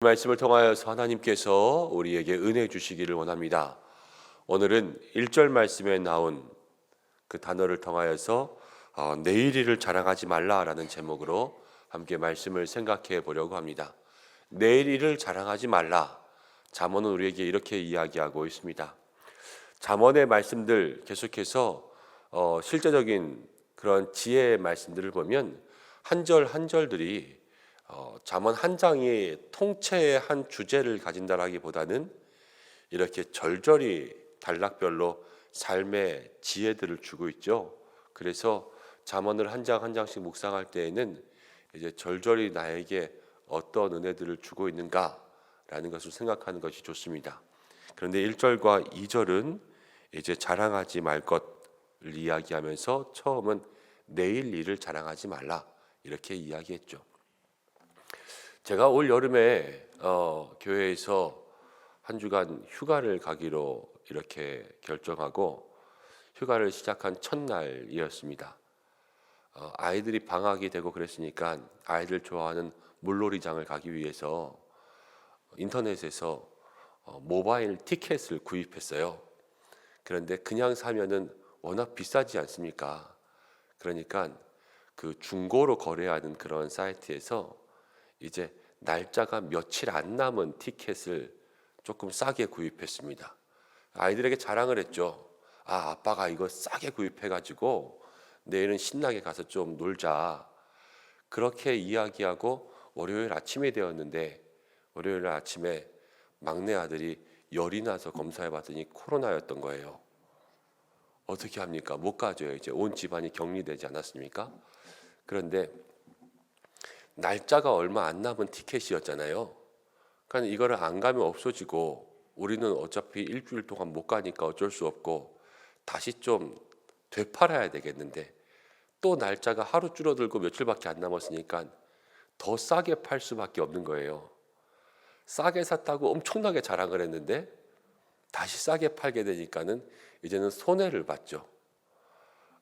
말씀을 통하여서 하나님께서 우리에게 은혜 주시기를 원합니다. 오늘은 1절 말씀에 나온 그 단어를 통하여서 내일 일을 자랑하지 말라라는 제목으로 함께 말씀을 생각해 보려고 합니다. 내일 일을 자랑하지 말라. 잠언은 우리에게 이렇게 이야기하고 있습니다. 잠언의 말씀들 계속해서 실제적인 그런 지혜의 말씀들을 보면 한 절 한 절들이 잠언 한 장이 통째의 한 주제를 가진다라기보다는 이렇게 절절히 단락별로 삶의 지혜들을 주고 있죠. 그래서 잠언을 한 장 한 장씩 묵상할 때에는 이제 절절히 나에게 어떤 은혜들을 주고 있는가라는 것을 생각하는 것이 좋습니다. 그런데 1절과 2절은 이제 자랑하지 말 것을 이야기하면서 처음은 내일 일을 자랑하지 말라 이렇게 이야기했죠. 제가 올 여름에 교회에서 한 주간 휴가를 가기로 이렇게 결정하고 휴가를 시작한 첫날이었습니다. 아이들이 방학이 되고 그랬으니까 아이들 좋아하는 물놀이장을 가기 위해서 인터넷에서 모바일 티켓을 구입했어요. 그런데 그냥 사면은 워낙 비싸지 않습니까? 그러니까 그 중고로 거래하는 그런 사이트에서 이제 날짜가 며칠 안 남은 티켓을 조금 싸게 구입했습니다. 아이들에게 자랑을 했죠. 아빠가 이거 싸게 구입해가지고 내일은 신나게 가서 좀 놀자. 그렇게 이야기하고 월요일 아침이 되었는데 월요일 아침에 막내 아들이 열이 나서 검사해봤더니 코로나였던 거예요. 어떻게 합니까? 못 가져요. 이제 온 집안이 격리되지 않았습니까? 그런데 날짜가 얼마 안 남은 티켓이었잖아요. 그러니까 이거를 안 가면 없어지고 우리는 어차피 일주일 동안 못 가니까 어쩔 수 없고 다시 좀 되팔아야 되겠는데 또 날짜가 하루 줄어들고 며칠밖에 안 남았으니까 더 싸게 팔 수밖에 없는 거예요. 싸게 샀다고 엄청나게 자랑을 했는데 다시 싸게 팔게 되니까는 이제는 손해를 봤죠.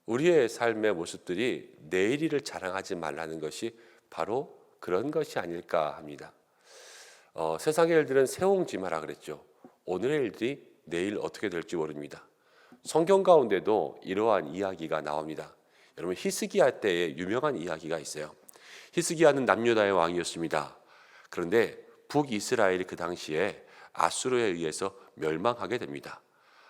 우리의 삶의 모습들이 내일 일을 자랑하지 말라는 것이 바로 그런 것이 아닐까 합니다. 세상의 일들은 새옹지마라 그랬죠. 오늘의 일들이 내일 어떻게 될지 모릅니다. 성경 가운데도 이러한 이야기가 나옵니다. 여러분 히스기야 때에 유명한 이야기가 있어요. 히스기야는 남유다의 왕이었습니다. 그런데 북이스라엘이 그 당시에 아수르에 의해서 멸망하게 됩니다.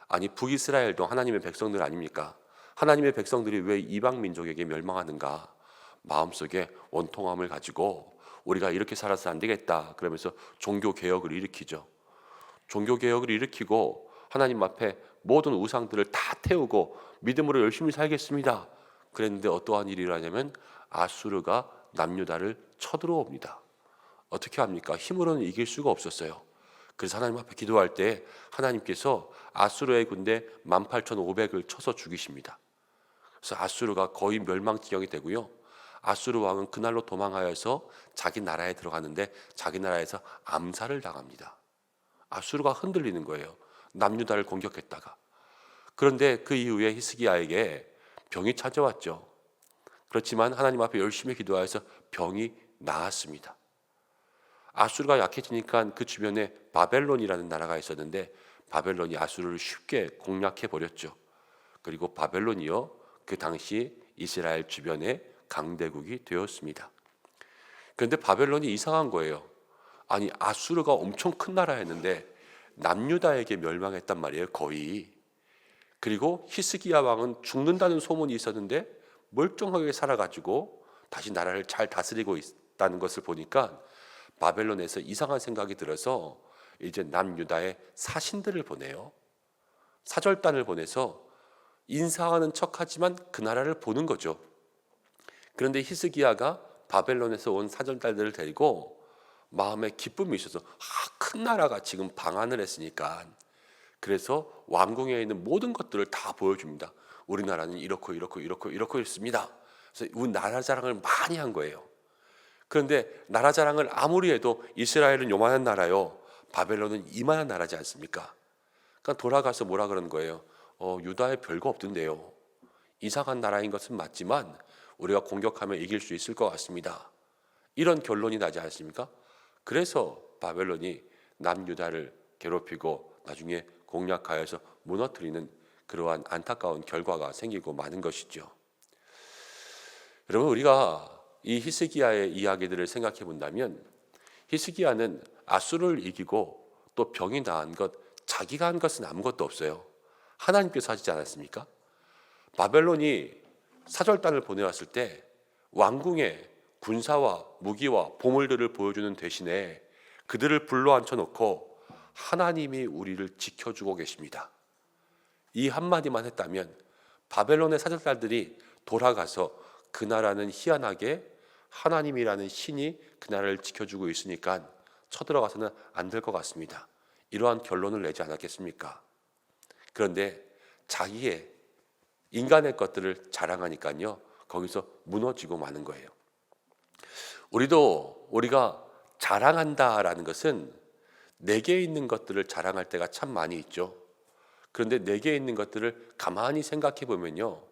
아니 북이스라엘도 하나님의 백성들 아닙니까? 하나님의 백성들이 왜 이방 민족에게 멸망하는가? 마음속에 원통함을 가지고 우리가 이렇게 살아서 안 되겠다 그러면서 종교개혁을 일으키죠. 종교개혁을 일으키고 하나님 앞에 모든 우상들을 다 태우고 믿음으로 열심히 살겠습니다. 그랬는데 어떠한 일이 일어나냐면 아수르가 남유다를 쳐들어옵니다. 어떻게 합니까? 힘으로는 이길 수가 없었어요. 그래서 하나님 앞에 기도할 때 하나님께서 아수르의 군대 18,500을 쳐서 죽이십니다. 그래서 아수르가 거의 멸망 지경이 되고요. 아수르 왕은 그날로 도망하여서 자기 나라에 들어가는데 자기 나라에서 암살을 당합니다. 아수르가 흔들리는 거예요. 남유다를 공격했다가. 그런데 그 이후에 히스기야에게 병이 찾아왔죠. 그렇지만 하나님 앞에 열심히 기도하여서 병이 나았습니다. 아수르가 약해지니까 그 주변에 바벨론이라는 나라가 있었는데 바벨론이 아수르를 쉽게 공략해 버렸죠. 그리고 바벨론이요 그 당시 이스라엘 주변에 강대국이 되었습니다. 그런데 바벨론이 이상한 거예요. 아니 아수르가 엄청 큰 나라였는데 남유다에게 멸망했단 말이에요 거의. 그리고 히스기야 왕은 죽는다는 소문이 있었는데 멀쩡하게 살아가지고 다시 나라를 잘 다스리고 있다는 것을 보니까 바벨론에서 이상한 생각이 들어서 이제 남유다에 사신들을 보내요. 사절단을 보내서 인사하는 척하지만 그 나라를 보는 거죠. 그런데 히스기야가 바벨론에서 온 사절단들을 데리고 마음에 기쁨이 있어서 큰 나라가 지금 방한을 했으니까 그래서 왕궁에 있는 모든 것들을 다 보여줍니다. 우리나라는 이렇고 있습니다. 그래서 우리 나라 자랑을 많이 한 거예요. 그런데 나라 자랑을 아무리 해도 이스라엘은 요만한 나라요. 바벨론은 이만한 나라지 않습니까? 그러니까 돌아가서 뭐라 그러는 거예요. 유다에 별거 없던데요. 이상한 나라인 것은 맞지만 우리가 공격하면 이길 수 있을 것 같습니다. 이런 결론이 나지 않습니까? 그래서 바벨론이 남유다를 괴롭히고 나중에 공략하여서 무너뜨리는 그러한 안타까운 결과가 생기고 마는 것이죠. 여러분, 우리가 이 히스기야의 이야기들을 생각해 본다면 히스기야는 아수르를 이기고 또 병이 나은 것, 자기가 한 것은 아무것도 없어요. 하나님께서 하시지 않았습니까? 바벨론이 사절단을 보내왔을 때 왕궁에 군사와 무기와 보물들을 보여주는 대신에 그들을 불러 앉혀놓고 하나님이 우리를 지켜주고 계십니다. 이 한마디만 했다면 바벨론의 사절단들이 돌아가서 그 나라는 희한하게 하나님이라는 신이 그 나라를 지켜주고 있으니까 쳐들어가서는 안 될 것 같습니다. 이러한 결론을 내지 않았겠습니까? 그런데 자기의 인간의 것들을 자랑하니까요, 거기서 무너지고 마는 거예요. 우리가 자랑한다라는 것은 내게 있는 것들을 자랑할 때가 참 많이 있죠. 그런데 내게 있는 것들을 가만히 생각해 보면요,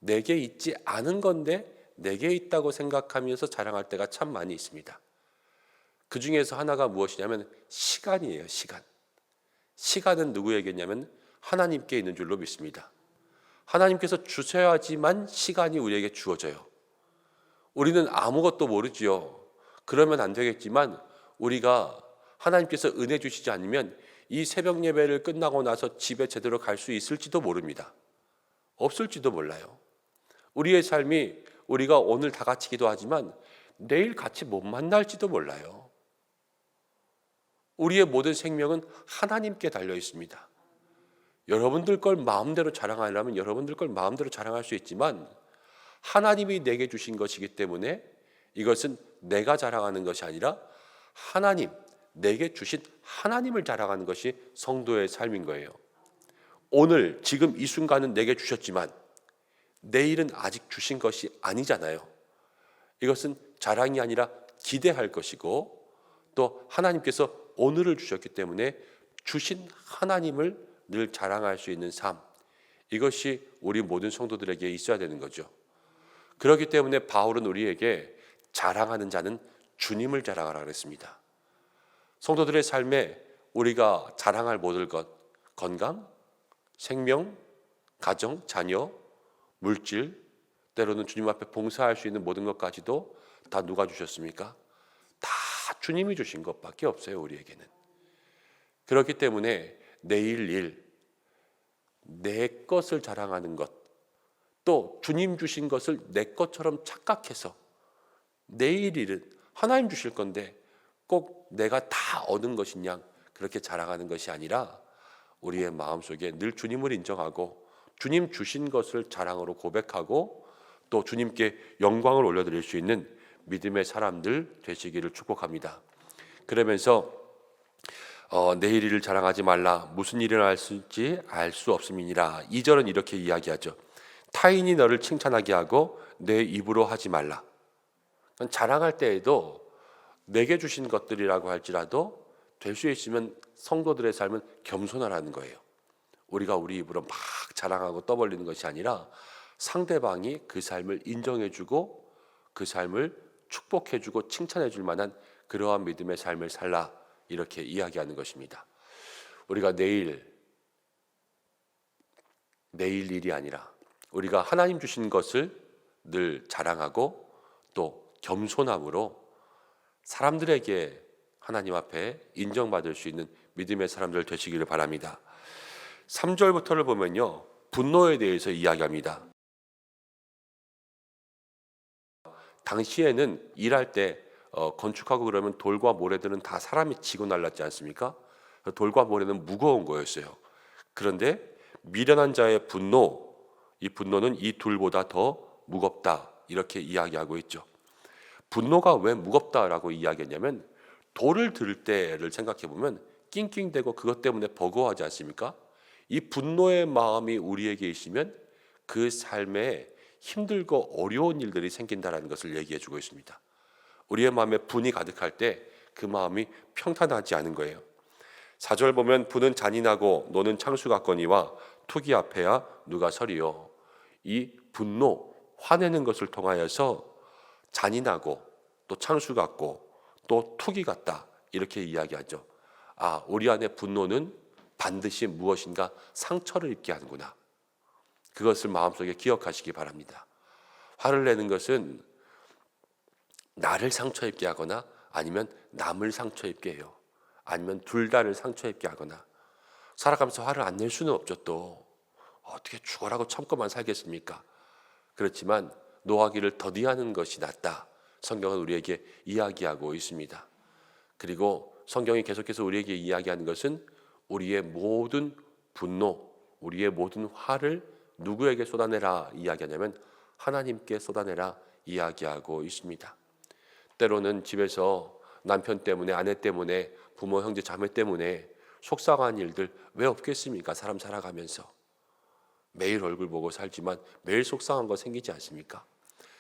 내게 있지 않은 건데 내게 있다고 생각하면서 자랑할 때가 참 많이 있습니다. 그 중에서 하나가 무엇이냐면 시간이에요. 시간은 누구에게냐면 하나님께 있는 줄로 믿습니다. 하나님께서 주셔야지만 시간이 우리에게 주어져요. 우리는 아무것도 모르지요. 그러면 안 되겠지만 우리가 하나님께서 은혜 주시지 않으면 이 새벽 예배를 끝나고 나서 집에 제대로 갈 수 있을지도 모릅니다. 없을지도 몰라요. 우리의 삶이 우리가 오늘 다 같이 기도하지만 내일 같이 못 만날지도 몰라요. 우리의 모든 생명은 하나님께 달려 있습니다. 여러분들 걸 마음대로 자랑하려면 여러분들 걸 마음대로 자랑할 수 있지만 하나님이 내게 주신 것이기 때문에 이것은 내가 자랑하는 것이 아니라 하나님, 내게 주신 하나님을 자랑하는 것이 성도의 삶인 거예요. 오늘 지금 이 순간은 내게 주셨지만 내일은 아직 주신 것이 아니잖아요. 이것은 자랑이 아니라 기대할 것이고 또 하나님께서 오늘을 주셨기 때문에 주신 하나님을 늘 자랑할 수 있는 삶, 이것이 우리 모든 성도들에게 있어야 되는 거죠. 그렇기 때문에 바울은 우리에게 자랑하는 자는 주님을 자랑하라 그랬습니다. 성도들의 삶에 우리가 자랑할 모든 것, 건강, 생명, 가정, 자녀, 물질, 때로는 주님 앞에 봉사할 수 있는 모든 것까지도 다 누가 주셨습니까? 다 주님이 주신 것밖에 없어요, 우리에게는. 그렇기 때문에 내일 일, 내 것을 자랑하는 것, 또 주님 주신 것을 내 것처럼 착각해서 내일 일은 하나님 주실 건데 꼭 내가 다 얻은 것이냐 그렇게 자랑하는 것이 아니라 우리의 마음속에 늘 주님을 인정하고 주님 주신 것을 자랑으로 고백하고 또 주님께 영광을 올려드릴 수 있는 믿음의 사람들 되시기를 축복합니다. 그러면서 내일 일을 자랑하지 말라. 무슨 일이 일어날지 알 수 없음이니라. 2절은 이렇게 이야기하죠. 타인이 너를 칭찬하게 하고 내 입으로 하지 말라. 자랑할 때에도 내게 주신 것들이라고 할지라도 될 수 있으면 성도들의 삶은 겸손하라는 거예요. 우리가 우리 입으로 막 자랑하고 떠벌리는 것이 아니라 상대방이 그 삶을 인정해주고 그 삶을 축복해주고 칭찬해줄 만한 그러한 믿음의 삶을 살라, 이렇게 이야기하는 것입니다. 우리가 내일 일이 아니라 우리가 하나님 주신 것을 늘 자랑하고 또 겸손함으로 사람들에게 하나님 앞에 인정받을 수 있는 믿음의 사람들 되시기를 바랍니다. 3절부터를 보면요, 분노에 대해서 이야기합니다. 당시에는 일할 때 건축하고 그러면 돌과 모래들은 다 사람이 지고 날랐지 않습니까? 돌과 모래는 무거운 거였어요. 그런데 미련한 자의 분노, 이 분노는 이 둘보다 더 무겁다, 이렇게 이야기하고 있죠. 분노가 왜 무겁다라고 이야기했냐면 돌을 들 때를 생각해 보면 낑낑대고 그것 때문에 버거워하지 않습니까? 이 분노의 마음이 우리에게 있으면 그 삶에 힘들고 어려운 일들이 생긴다는 것을 얘기해 주고 있습니다. 우리의 마음에 분이 가득할 때 그 마음이 평탄하지 않은 거예요. 4절 보면 분은 잔인하고 노는 창수 같거니와 투기 앞에야 누가 서리요. 이 분노, 화내는 것을 통하여서 잔인하고 또 창수 같고 또 투기 같다, 이렇게 이야기하죠. 아, 우리 안에 분노는 반드시 무엇인가 상처를 입게 하는구나. 그것을 마음속에 기억하시기 바랍니다. 화를 내는 것은 나를 상처 입게 하거나 아니면 남을 상처 입게 해요. 아니면 둘 다를 상처 입게 하거나. 살아가면서 화를 안 낼 수는 없죠. 또 어떻게 죽어라고 참고만 살겠습니까? 그렇지만 노하기를 더디하는 것이 낫다. 성경은 우리에게 이야기하고 있습니다. 그리고 성경이 계속해서 우리에게 이야기하는 것은 우리의 모든 분노, 우리의 모든 화를 누구에게 쏟아내라 이야기하냐면 하나님께 쏟아내라 이야기하고 있습니다. 때로는 집에서 남편 때문에, 아내 때문에, 부모, 형제, 자매 때문에 속상한 일들 왜 없겠습니까? 사람 살아가면서 매일 얼굴 보고 살지만 매일 속상한 거 생기지 않습니까?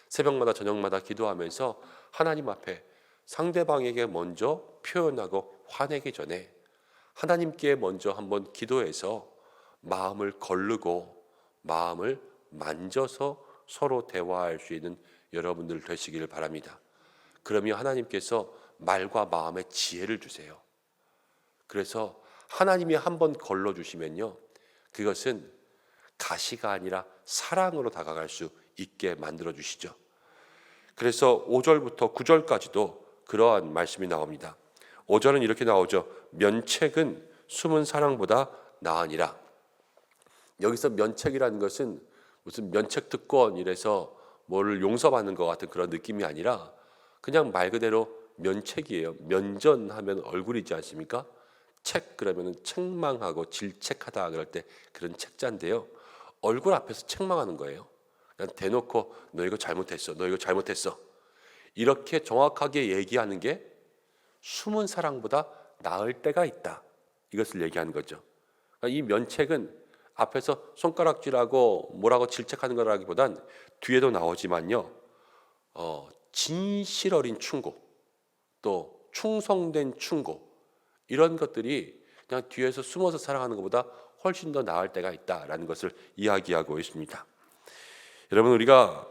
새벽마다 저녁마다 기도하면서 하나님 앞에 상대방에게 먼저 표현하고 화내기 전에 하나님께 먼저 한번 기도해서 마음을 거르고 마음을 만져서 서로 대화할 수 있는 여러분들 되시기를 바랍니다. 그러면 하나님께서 말과 마음의 지혜를 주세요. 그래서 하나님이 한번 걸러주시면요, 그것은 가시가 아니라 사랑으로 다가갈 수 있게 만들어주시죠. 그래서 5절부터 9절까지도 그러한 말씀이 나옵니다. 5절은 이렇게 나오죠. 면책은 숨은 사랑보다 나으니라. 여기서 면책이라는 것은 무슨 면책특권 이래서 뭐를 용서받는 것 같은 그런 느낌이 아니라 그냥 말 그대로 면책이에요. 면전하면 얼굴이지 않습니까? 책 그러면 책망하고 질책하다 그럴 때 그런 책자인데요. 얼굴 앞에서 책망하는 거예요. 그냥 대놓고 너 이거 잘못했어. 너 이거 잘못했어. 이렇게 정확하게 얘기하는 게 숨은 사랑보다 나을 때가 있다. 이것을 얘기하는 거죠. 그러니까 이 면책은 앞에서 손가락질하고 뭐라고 질책하는 거라기보단 뒤에도 나오지만요. 진실 어린 충고, 또 충성된 충고 이런 것들이 그냥 뒤에서 숨어서 사랑하는 것보다 훨씬 더 나을 때가 있다라는 것을 이야기하고 있습니다. 여러분, 우리가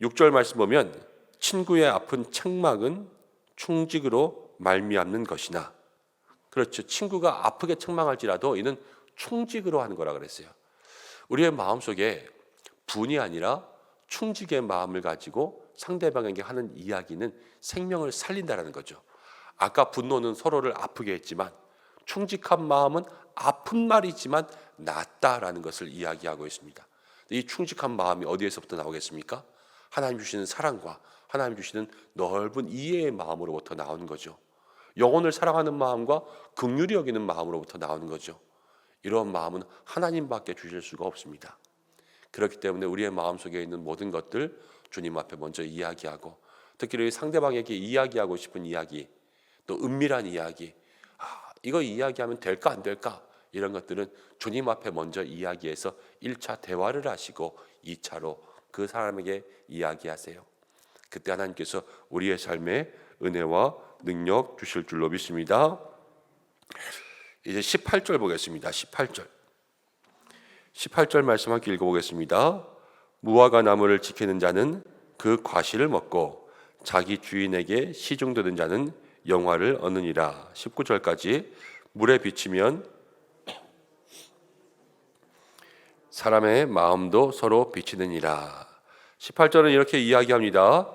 6절 말씀 보면 친구의 아픈 책망은 충직으로 말미암는 것이나, 그렇죠. 친구가 아프게 책망할지라도 이는 충직으로 하는 거라 그랬어요. 우리의 마음속에 분이 아니라 충직의 마음을 가지고 상대방에게 하는 이야기는 생명을 살린다라는 거죠. 아까 분노는 서로를 아프게 했지만 충직한 마음은 아픈 말이지만 낫다라는 것을 이야기하고 있습니다. 이 충직한 마음이 어디에서부터 나오겠습니까? 하나님 주시는 사랑과 하나님 주시는 넓은 이해의 마음으로부터 나오는 거죠. 영혼을 사랑하는 마음과 긍휼히 여기는 마음으로부터 나오는 거죠. 이런 마음은 하나님밖에 주실 수가 없습니다. 그렇기 때문에 우리의 마음속에 있는 모든 것들 주님 앞에 먼저 이야기하고, 특히 상대방에게 이야기하고 싶은 이야기, 또 은밀한 이야기, 이거 이야기하면 될까 안 될까, 이런 것들은 주님 앞에 먼저 이야기해서 1차 대화를 하시고 2차로 그 사람에게 이야기하세요. 그때 하나님께서 우리의 삶에 은혜와 능력 주실 줄로 믿습니다. 이제 18절 보겠습니다. 18절 말씀 함께 읽어보겠습니다. 무화과 나무를 지키는 자는 그 과실을 먹고 자기 주인에게 시중드는 자는 영화를 얻느니라. 19절까지 물에 비치면 사람의 마음도 서로 비치느니라. 18절은 이렇게 이야기합니다.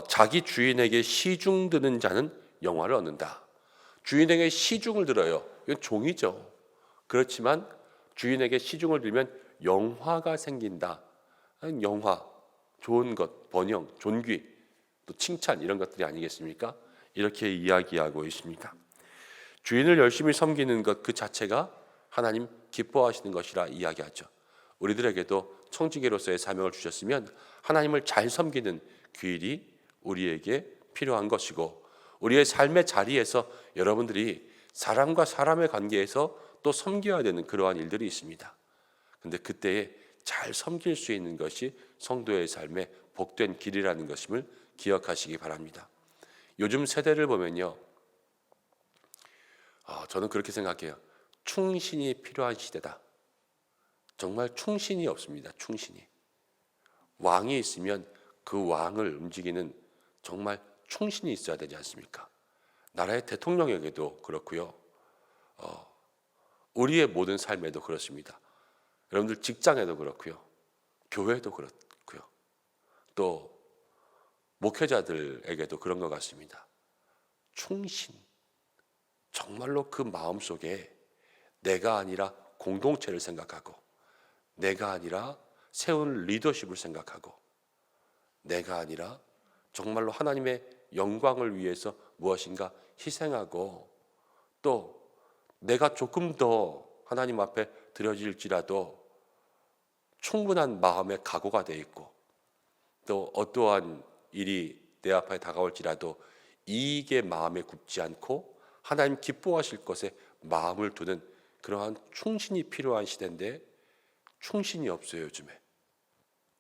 자기 주인에게 시중드는 자는 영화를 얻는다. 주인에게 시중을 들어요. 이건 종이죠. 그렇지만 주인에게 시중을 들면 영화가 생긴다. 영화, 좋은 것, 번영, 존귀, 또 칭찬 이런 것들이 아니겠습니까? 이렇게 이야기하고 있습니다. 주인을 열심히 섬기는 것 그 자체가 하나님 기뻐하시는 것이라 이야기하죠. 우리들에게도 청지기로서의 사명을 주셨으면 하나님을 잘 섬기는 규율이 우리에게 필요한 것이고, 우리의 삶의 자리에서 여러분들이 사람과 사람의 관계에서 또 섬겨야 되는 그러한 일들이 있습니다. 그런데 그때에 잘 섬길 수 있는 것이 성도의 삶의 복된 길이라는 것임을 기억하시기 바랍니다. 요즘 세대를 보면요, 저는 그렇게 생각해요. 충신이 필요한 시대다. 정말 충신이 없습니다. 충신이. 왕이 있으면 그 왕을 움직이는 정말 충신이 있어야 되지 않습니까? 나라의 대통령에게도 그렇고요. 우리의 모든 삶에도 그렇습니다. 여러분들 직장에도 그렇고요. 교회도 그렇고요. 또 목회자들에게도 그런 것 같습니다. 충신. 정말로 그 마음속에 내가 아니라 공동체를 생각하고, 내가 아니라 세운 리더십을 생각하고, 내가 아니라 정말로 하나님의 영광을 위해서 무엇인가 희생하고, 또 내가 조금 더 하나님 앞에 드려질지라도 충분한 마음의 각오가 돼 있고, 또 어떠한 일이 내 앞에 다가올지라도 이익의 마음에 굽지 않고 하나님 기뻐하실 것에 마음을 두는 그러한 충신이 필요한 시대인데, 충신이 없어요. 요즘에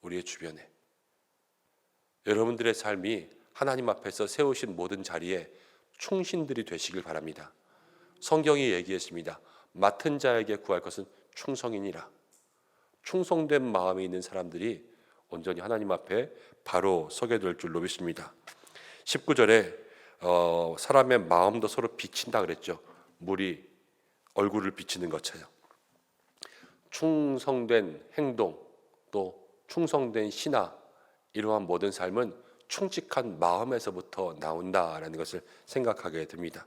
우리의 주변에. 여러분들의 삶이 하나님 앞에서 세우신 모든 자리에 충신들이 되시길 바랍니다. 성경이 얘기했습니다. 맡은 자에게 구할 것은 충성이니라. 충성된 마음이 있는 사람들이 온전히 하나님 앞에 바로 서게 될 줄로 믿습니다. 19절에 사람의 마음도 서로 비친다 그랬죠. 물이 얼굴을 비치는 것처럼 충성된 행동, 또 충성된 신화, 이러한 모든 삶은 충직한 마음에서부터 나온다라는 것을 생각하게 됩니다.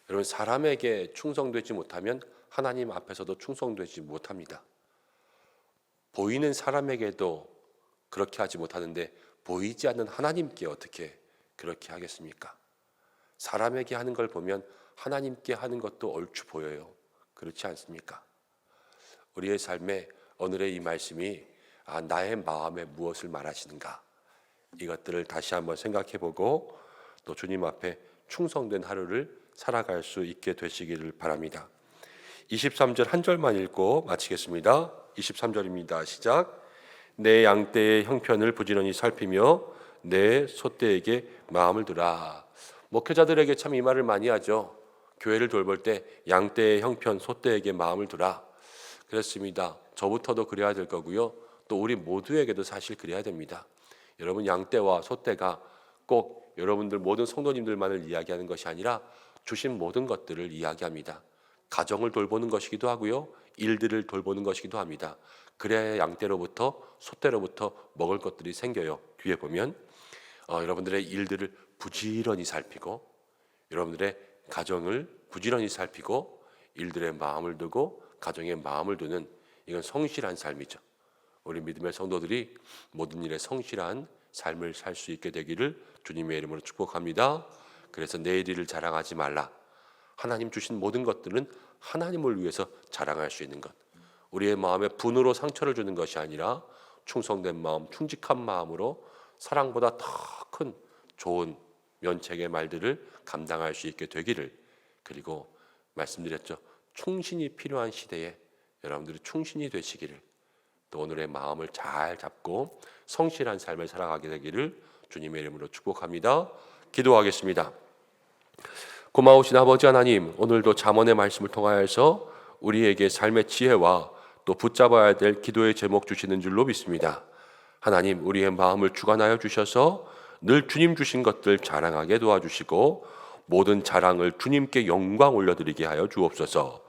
여러분, 사람에게 충성되지 못하면 하나님 앞에서도 충성되지 못합니다. 보이는 사람에게도 그렇게 하지 못하는데 보이지 않는 하나님께 어떻게 그렇게 하겠습니까? 사람에게 하는 걸 보면 하나님께 하는 것도 얼추 보여요. 그렇지 않습니까? 우리의 삶에 오늘의 이 말씀이 나의 마음에 무엇을 말하시는가, 이것들을 다시 한번 생각해보고 또 주님 앞에 충성된 하루를 살아갈 수 있게 되시기를 바랍니다. 23절 한 절만 읽고 마치겠습니다. 23절입니다. 시작. 내 양떼의 형편을 부지런히 살피며 내 소떼에게 마음을 두라. 목회자들에게 참 이 말을 많이 하죠. 교회를 돌볼 때 양떼의 형편, 소떼에게 마음을 두라. 그렇습니다. 저부터도 그래야 될 거고요. 또 우리 모두에게도 사실 그래야 됩니다. 여러분, 양떼와 소떼가 꼭 여러분들 모든 성도님들만을 이야기하는 것이 아니라 주신 모든 것들을 이야기합니다. 가정을 돌보는 것이기도 하고요. 일들을 돌보는 것이기도 합니다. 그래야 양떼로부터 소떼로부터 먹을 것들이 생겨요. 뒤에 보면 여러분들의 일들을 부지런히 살피고, 여러분들의 가정을 부지런히 살피고, 일들의 마음을 두고 가정의 마음을 두는, 이건 성실한 삶이죠. 우리 믿음의 성도들이 모든 일에 성실한 삶을 살 수 있게 되기를 주님의 이름으로 축복합니다. 그래서 내일 일을 자랑하지 말라. 하나님 주신 모든 것들은 하나님을 위해서 자랑할 수 있는 것. 우리의 마음에 분으로 상처를 주는 것이 아니라 충성된 마음, 충직한 마음으로 사랑보다 더 큰 좋은 면책의 말들을 감당할 수 있게 되기를, 그리고 말씀드렸죠. 충신이 필요한 시대에 여러분들이 충신이 되시기를, 또 오늘의 마음을 잘 잡고 성실한 삶을 살아가게 되기를 주님의 이름으로 축복합니다. 기도하겠습니다. 고마우신 아버지 하나님, 오늘도 잠언의 말씀을 통하여서 우리에게 삶의 지혜와 또 붙잡아야 될 기도의 제목 주시는 줄로 믿습니다. 하나님, 우리의 마음을 주관하여 주셔서 늘 주님 주신 것들 자랑하게 도와주시고 모든 자랑을 주님께 영광 올려드리게 하여 주옵소서.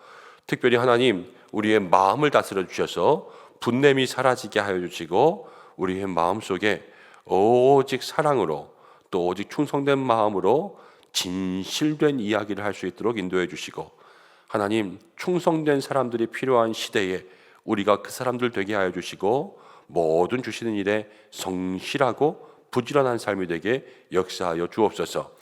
특별히 하나님, 우리의 마음을 다스려 주셔서 분냄이 사라지게 하여 주시고 우리의 마음속에 오직 사랑으로 또 오직 충성된 마음으로 진실된 이야기를 할 수 있도록 인도해 주시고, 하나님, 충성된 사람들이 필요한 시대에 우리가 그 사람들 되게 하여 주시고 모든 주시는 일에 성실하고 부지런한 삶이 되게 역사하여 주옵소서.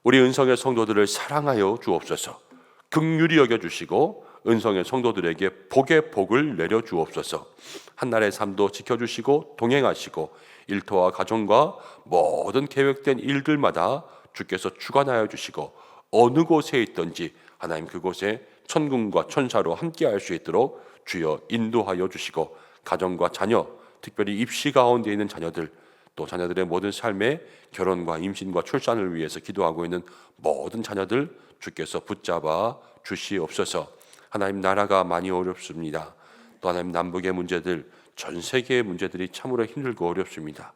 우리 은성의 성도들을 사랑하여 주옵소서. 긍휼히 여겨 주시고 은성의 성도들에게 복의 복을 내려 주옵소서. 한날의 삶도 지켜주시고 동행하시고 일터와 가정과 모든 계획된 일들마다 주께서 주관하여 주시고 어느 곳에 있든지 하나님 그곳에 천군과 천사로 함께할 수 있도록 주여 인도하여 주시고, 가정과 자녀, 특별히 입시 가운데 있는 자녀들, 또 자녀들의 모든 삶에 결혼과 임신과 출산을 위해서 기도하고 있는 모든 자녀들 주께서 붙잡아 주시옵소서. 하나님, 나라가 많이 어렵습니다. 또 하나님, 남북의 문제들, 전 세계의 문제들이 참으로 힘들고 어렵습니다.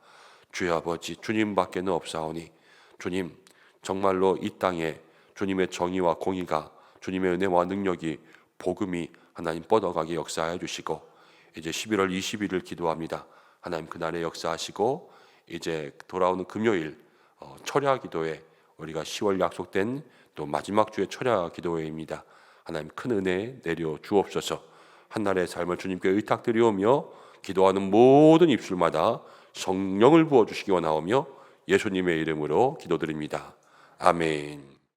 주여 아버지, 주님밖에는 없사오니 주님, 정말로 이 땅에 주님의 정의와 공의가, 주님의 은혜와 능력이, 복음이 하나님 뻗어가게 역사하여 주시고, 이제 11월 20일을 기도합니다. 하나님 그날에 역사하시고, 이제 돌아오는 금요일 철야 기도회, 우리가 10월 약속된 또 마지막 주의 철야 기도회입니다. 하나님 큰 은혜 내려 주옵소서. 한날의 삶을 주님께 의탁드리오며 기도하는 모든 입술마다 성령을 부어주시기 원하오며 예수님의 이름으로 기도드립니다. 아멘.